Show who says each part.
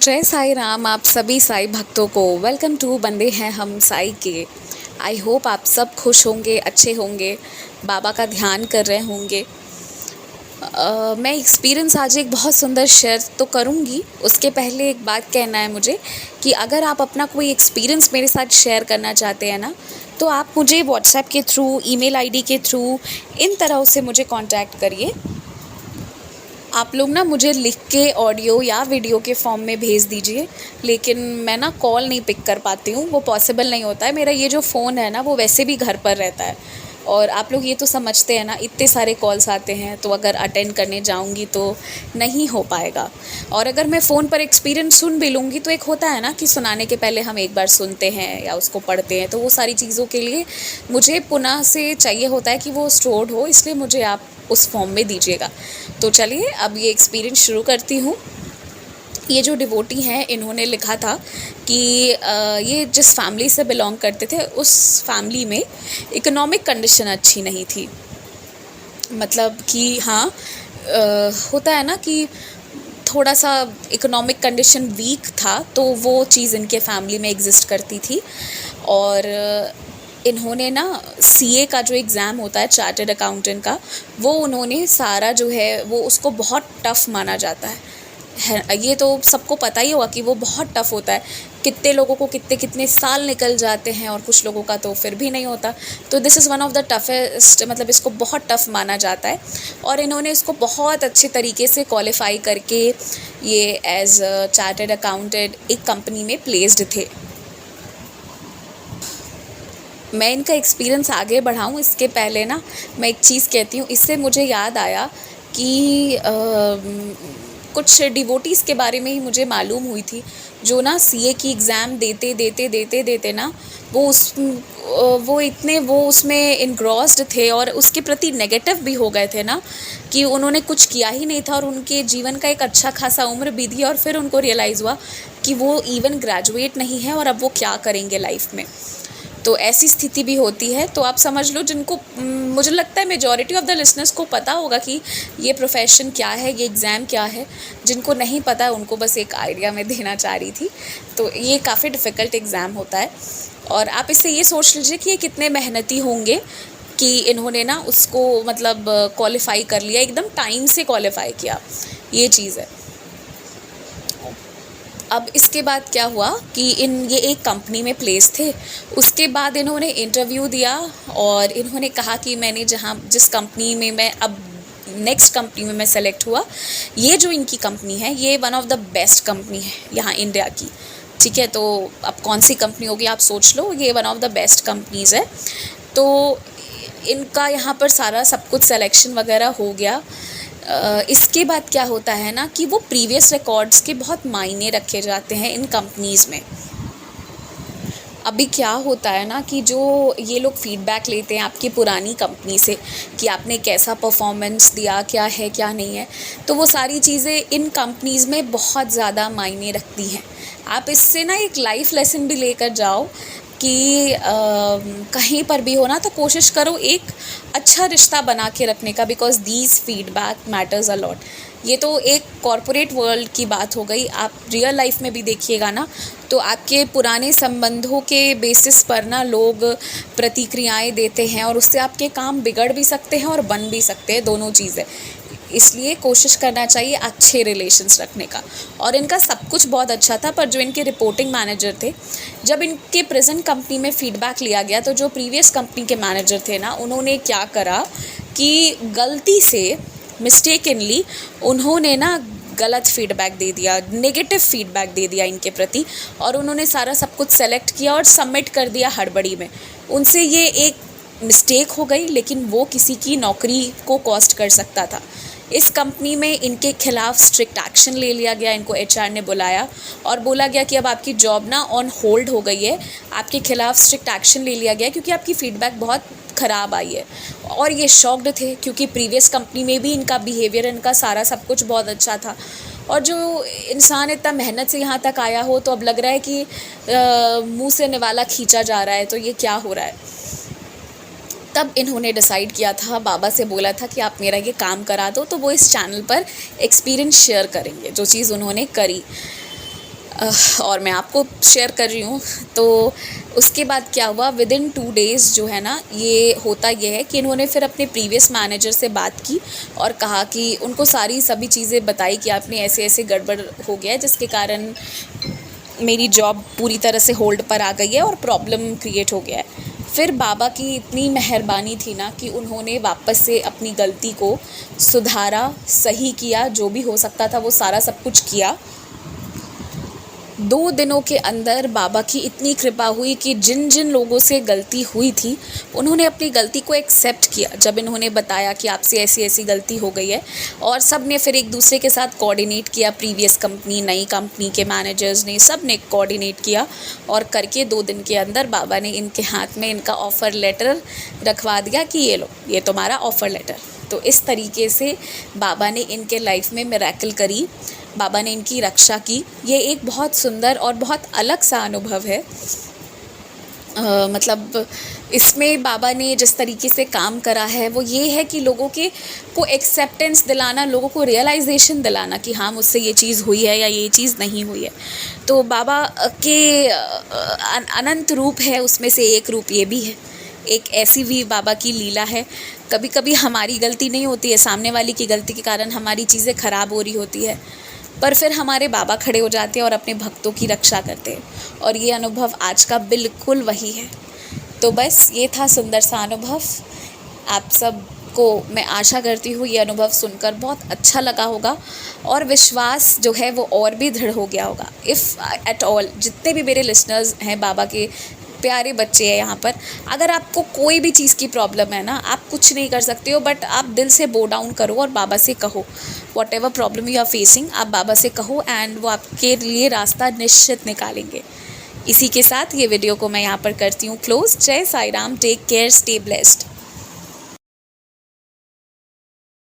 Speaker 1: जय साई राम। आप सभी साई भक्तों को वेलकम टू बंदे हैं हम साई के। आई होप आप सब खुश होंगे, अच्छे होंगे, बाबा का ध्यान कर रहे होंगे। मैं एक्सपीरियंस आज एक बहुत सुंदर शेयर तो करूँगी। उसके पहले एक बात कहना है मुझे कि अगर आप अपना कोई एक्सपीरियंस मेरे साथ शेयर करना चाहते हैं ना, तो आप मुझे व्हाट्सएप के थ्रू, ईमेल आईडी के थ्रू, इन तरह से मुझे कांटेक्ट करिए। आप लोग ना मुझे लिख के ऑडियो या वीडियो के फॉर्म में भेज दीजिए, लेकिन मैं ना कॉल नहीं पिक कर पाती हूँ, वो पॉसिबल नहीं होता है। मेरा ये जो फ़ोन है ना, वो वैसे भी घर पर रहता है और आप लोग ये तो समझते हैं ना, इतने सारे कॉल्स आते हैं, तो अगर अटेंड करने जाऊँगी तो नहीं हो पाएगा। और अगर मैं फ़ोन पर एक्सपीरियंस सुन भी लूँगी तो एक होता है ना कि सुनाने के पहले हम एक बार सुनते हैं या उसको पढ़ते हैं, तो वो सारी चीज़ों के लिए मुझे पुनः से चाहिए होता है कि वो स्टोर्ड हो, इसलिए मुझे आप उस फॉर्म में दीजिएगा। तो चलिए अब ये एक्सपीरियंस शुरू करती हूँ। ये जो डिवोटी हैं, इन्होंने लिखा था कि ये जिस फैमिली से बिलोंग करते थे, उस फैमिली में इकोनॉमिक कंडीशन अच्छी नहीं थी। मतलब कि हाँ, होता है ना कि थोड़ा सा इकोनॉमिक कंडीशन वीक था, तो वो चीज़ इनके फैमिली में एग्जिस्ट करती थी। और इन्होंने ना सीए का जो एग्ज़ाम होता है, चार्टर्ड अकाउंटेंट का, वो उन्होंने सारा जो है वो उसको बहुत टफ़ माना जाता है। ये तो सबको पता ही होगा कि वो बहुत टफ़ होता है। कितने लोगों को कितने कितने साल निकल जाते हैं और कुछ लोगों का तो फिर भी नहीं होता। तो this is one of the toughest, मतलब इसको बहुत टफ़ माना जाता है। और इन्होंने इसको बहुत अच्छे तरीके से क्वालिफाई करके ये एज चार्टर्ड अकाउंटेंट एक कंपनी में प्लेस्ड थे। मैं इनका एक्सपीरियंस आगे बढ़ाऊँ इसके पहले ना मैं एक चीज़ कहती हूँ। इससे मुझे याद आया कि कुछ डिवोटीज़ के बारे में ही मुझे मालूम हुई थी, जो ना सीए की एग्ज़ाम देते ना वो उसमें इनग्रॉस्ड थे और उसके प्रति नेगेटिव भी हो गए थे ना, कि उन्होंने कुछ किया ही नहीं था और उनके जीवन का एक अच्छा खासा उम्र बीत गया और फिर उनको रियलाइज़ हुआ कि वो इवन ग्रेजुएट नहीं है और अब वो क्या करेंगे लाइफ में। तो ऐसी स्थिति भी होती है। तो आप समझ लो, जिनको मुझे लगता है मेजॉरिटी ऑफ द लिसनर्स को पता होगा कि ये प्रोफेशन क्या है, ये एग्ज़ाम क्या है। जिनको नहीं पता उनको बस एक आइडिया मैं देना चाह रही थी। तो ये काफ़ी डिफ़िकल्ट एग्ज़ाम होता है और आप इससे ये सोच लीजिए कि ये कितने मेहनती होंगे कि इन्होंने ना उसको मतलब क्वालिफ़ाई कर लिया, एकदम टाइम से क्वालिफ़ाई किया, ये चीज़ है। अब इसके बाद क्या हुआ कि ये एक कंपनी में प्लेस थे। उसके बाद इन्होंने इंटरव्यू दिया और इन्होंने कहा कि मैंने जिस कंपनी में मैं अब नेक्स्ट कंपनी में मैं सेलेक्ट हुआ, ये जो इनकी कंपनी है, ये one of the best company है यहाँ इंडिया की। ठीक है, तो अब कौन सी कंपनी होगी आप सोच लो, ये one of the best companies है। तो इनका यहाँ पर सारा सब कुछ सिलेक्शन वगैरह हो गया। इसके बाद क्या होता है ना कि वो प्रीवियस रिकॉर्ड्स के बहुत मायने रखे जाते हैं इन कंपनीज़ में। अभी क्या होता है ना कि जो ये लोग फीडबैक लेते हैं आपकी पुरानी कंपनी से कि आपने कैसा परफॉर्मेंस दिया, क्या है क्या नहीं है, तो वो सारी चीज़ें इन कंपनीज़ में बहुत ज़्यादा मायने रखती हैं। आप इससे ना एक लाइफ लेसन भी लेकर जाओ कि कहीं पर भी हो ना, तो कोशिश करो एक अच्छा रिश्ता बना के रखने का, because these feedback matters a lot. ये तो एक कॉरपोरेट वर्ल्ड की बात हो गई। आप रियल लाइफ में भी देखिएगा ना, तो आपके पुराने संबंधों के बेसिस पर ना लोग प्रतिक्रियाएं देते हैं और उससे आपके काम बिगड़ भी सकते हैं और बन भी सकते हैं, दोनों चीज़ें। इसलिए कोशिश करना चाहिए अच्छे रिलेशंस रखने का। और इनका सब कुछ बहुत अच्छा था, पर जो इनके रिपोर्टिंग मैनेजर थे, जब इनके प्रेजेंट कंपनी में फ़ीडबैक लिया गया, तो जो प्रीवियस कंपनी के मैनेजर थे ना, उन्होंने क्या करा कि गलती से मिस्टेकनली उन्होंने ना गलत फीडबैक दे दिया, नेगेटिव फीडबैक दे दिया इनके प्रति, और उन्होंने सारा सब कुछ सेलेक्ट किया और सबमिट कर दिया हड़बड़ी में। उनसे ये एक मिस्टेक हो गई, लेकिन वो किसी की नौकरी को कॉस्ट कर सकता था। इस कंपनी में इनके खिलाफ स्ट्रिक्ट एक्शन ले लिया गया। इनको एचआर ने बुलाया और बोला गया कि अब आपकी जॉब ना ऑन होल्ड हो गई है, आपके खिलाफ स्ट्रिक्ट एक्शन ले लिया गया क्योंकि आपकी फ़ीडबैक बहुत ख़राब आई है। और ये शॉक्ड थे क्योंकि प्रीवियस कंपनी में भी इनका बिहेवियर, इनका सारा सब कुछ बहुत अच्छा था। और जो इंसान इतना मेहनत से यहाँ तक आया हो, तो अब लग रहा है कि मुँह से निवाला खींचा जा रहा है, तो ये क्या हो रहा है। तब इन्होंने डिसाइड किया था, बाबा से बोला था कि आप मेरा ये काम करा दो, तो वो इस चैनल पर एक्सपीरियंस शेयर करेंगे, जो चीज़ उन्होंने करी। और मैं आपको शेयर कर रही हूँ। तो उसके बाद क्या हुआ, विदिन 2 डेज़ जो है ना, ये होता ये है कि इन्होंने फिर अपने प्रीवियस मैनेजर से बात की और कहा कि उनको सभी चीज़ें बताई कि आपने ऐसे गड़बड़ हो गया है, जिसके कारण मेरी जॉब पूरी तरह से होल्ड पर आ गई है और प्रॉब्लम क्रिएट हो गया है। फिर बाबा की इतनी मेहरबानी थी ना कि उन्होंने वापस से अपनी गलती को सुधारा, सही किया, जो भी हो सकता था वो सारा सब कुछ किया। 2 दिनों के अंदर बाबा की इतनी कृपा हुई कि जिन जिन लोगों से गलती हुई थी उन्होंने अपनी गलती को एक्सेप्ट किया। जब इन्होंने बताया कि आपसे ऐसी गलती हो गई है, और सब ने फिर एक दूसरे के साथ कोऑर्डिनेट किया, प्रीवियस कंपनी, नई कंपनी के मैनेजर्स ने, सब ने कोऑर्डिनेट किया और करके 2 दिन के अंदर बाबा ने इनके हाथ में इनका ऑफ़र लेटर रखवा दिया कि ये लो, ये तुम्हारा ऑफ़र लेटर। तो इस तरीके से बाबा ने इनके लाइफ में मिरेकल करी, बाबा ने इनकी रक्षा की। ये एक बहुत सुंदर और बहुत अलग सा अनुभव है। मतलब इसमें बाबा ने जिस तरीके से काम करा है वो ये है कि लोगों को एक्सेप्टेंस दिलाना, लोगों को रियलाइजेशन दिलाना कि हाँ, मुझसे ये चीज़ हुई है या ये चीज़ नहीं हुई है। तो बाबा के अनंत रूप है, उसमें से एक रूप ये भी है। एक ऐसी भी बाबा की लीला है। कभी कभी हमारी गलती नहीं होती है, सामने वाले की गलती के कारण हमारी चीज़ें ख़राब हो रही होती है, पर फिर हमारे बाबा खड़े हो जाते हैं और अपने भक्तों की रक्षा करते हैं, और ये अनुभव आज का बिल्कुल वही है। तो बस ये था सुंदर सा अनुभव। आप सबको मैं आशा करती हूँ ये अनुभव सुनकर बहुत अच्छा लगा होगा और विश्वास जो है वो और भी दृढ़ हो गया होगा। इफ़ एट ऑल, जितने भी मेरे लिसनर्स हैं, बाबा के प्यारे बच्चे हैं यहाँ पर, अगर आपको कोई भी चीज़ की प्रॉब्लम है ना, आप कुछ नहीं कर सकते हो, बट आप दिल से बो डाउन करो और बाबा से कहो, whatever problem you are facing, आप बाबा से कहो एंड वो आपके लिए रास्ता निश्चित निकालेंगे। इसी के साथ ये वीडियो को मैं यहाँ पर करती हूँ क्लोज। जय Sai Ram, take care, stay blessed.